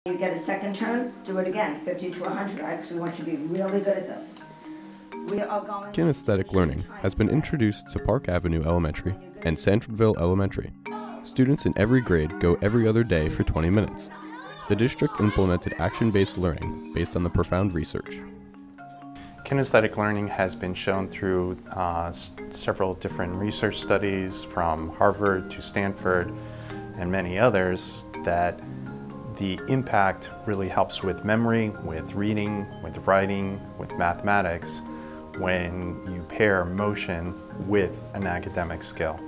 You get a second turn, do it again, 50 to 100, right? Because we want you to be really good at this. We are going. Kinesthetic learning has been introduced to Park Avenue Elementary and Sandfordville Elementary. Students in every grade go every other day for 20 minutes. The district implemented action-based learning based on the profound research. Kinesthetic learning has been shown through several different research studies from Harvard to Stanford and many others that the impact really helps with memory, with reading, with writing, with mathematics when you pair motion with an academic skill.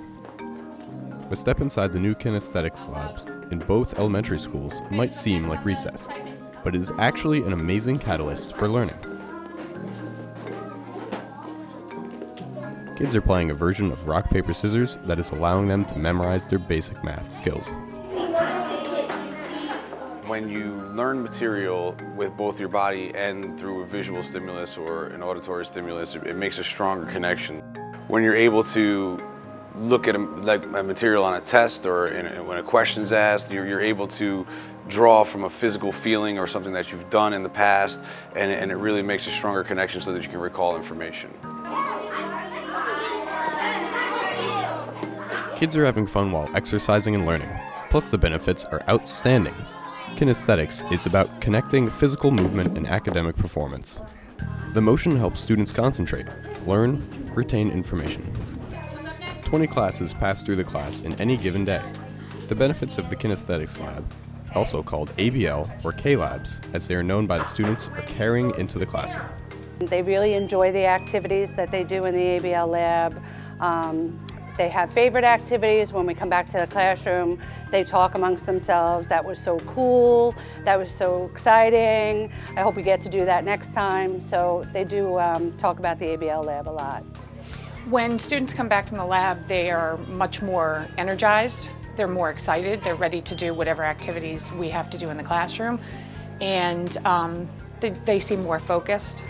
A step inside the new kinesthetics labs in both elementary schools might seem like recess, but it is actually an amazing catalyst for learning. Kids are playing a version of rock, paper, scissors that is allowing them to memorize their basic math skills. When you learn material with both your body and through a visual stimulus or an auditory stimulus, it makes a stronger connection. When you're able to look at a material on a test or when a question's asked, you're able to draw from a physical feeling or something that you've done in the past, and it really makes a stronger connection so that you can recall information. Kids are having fun while exercising and learning, plus the benefits are outstanding. Kinesthetics is about connecting physical movement and academic performance. The motion helps students concentrate, learn, retain information. 20 classes pass through the class in any given day. The benefits of the Kinesthetics Lab, also called ABL or K-Labs, as they are known by the students, are carrying into the classroom. They really enjoy the activities that they do in the ABL lab. They have favorite activities. When we come back to the classroom, they talk amongst themselves. That was so cool, that was so exciting. I hope we get to do that next time. So they do talk about the ABL lab a lot. When students come back from the lab, they are much more energized. They're more excited. They're ready to do whatever activities we have to do in the classroom. And they seem more focused.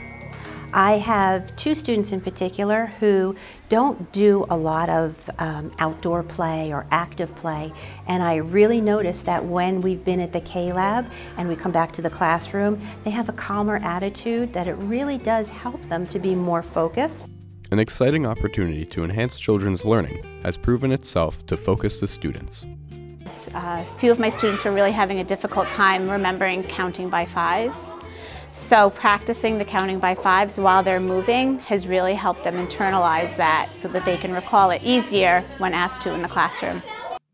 I have two students in particular who don't do a lot of outdoor play or active play, and I really noticed that when we've been at the K-Lab and we come back to the classroom, they have a calmer attitude, that it really does help them to be more focused. An exciting opportunity to enhance children's learning has proven itself to focus the students. A few of my students were really having a difficult time remembering counting by fives. So practicing the counting by fives while they're moving has really helped them internalize that so that they can recall it easier when asked to in the classroom.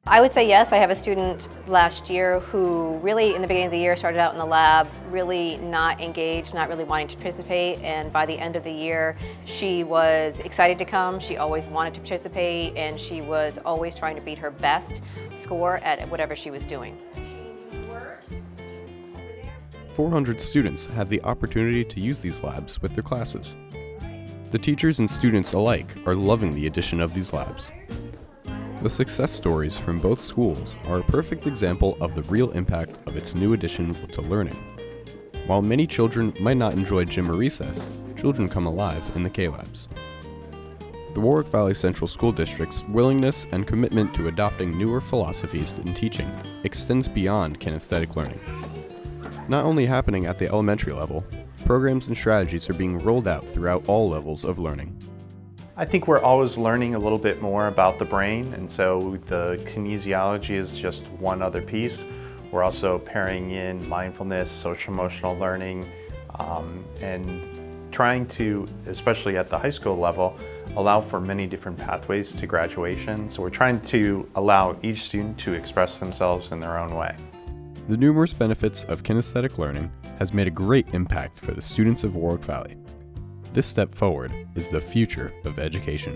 I would say yes. I have a student last year who really in the beginning of the year started out in the lab really not engaged, not really wanting to participate, and by the end of the year she was excited to come. She always wanted to participate, and she was always trying to beat her best score at whatever she was doing. 400 students have the opportunity to use these labs with their classes. The teachers and students alike are loving the addition of these labs. The success stories from both schools are a perfect example of the real impact of its new addition to learning. While many children might not enjoy gym or recess, children come alive in the K-Labs. The Warwick Valley Central School District's willingness and commitment to adopting newer philosophies in teaching extends beyond kinesthetic learning. Not only happening at the elementary level, programs and strategies are being rolled out throughout all levels of learning. I think we're always learning a little bit more about the brain, and so the kinesiology is just one other piece. We're also pairing in mindfulness, social-emotional learning, and trying to, especially at the high school level, allow for many different pathways to graduation. So we're trying to allow each student to express themselves in their own way. The numerous benefits of kinesthetic learning has made a great impact for the students of Warwick Valley. This step forward is the future of education.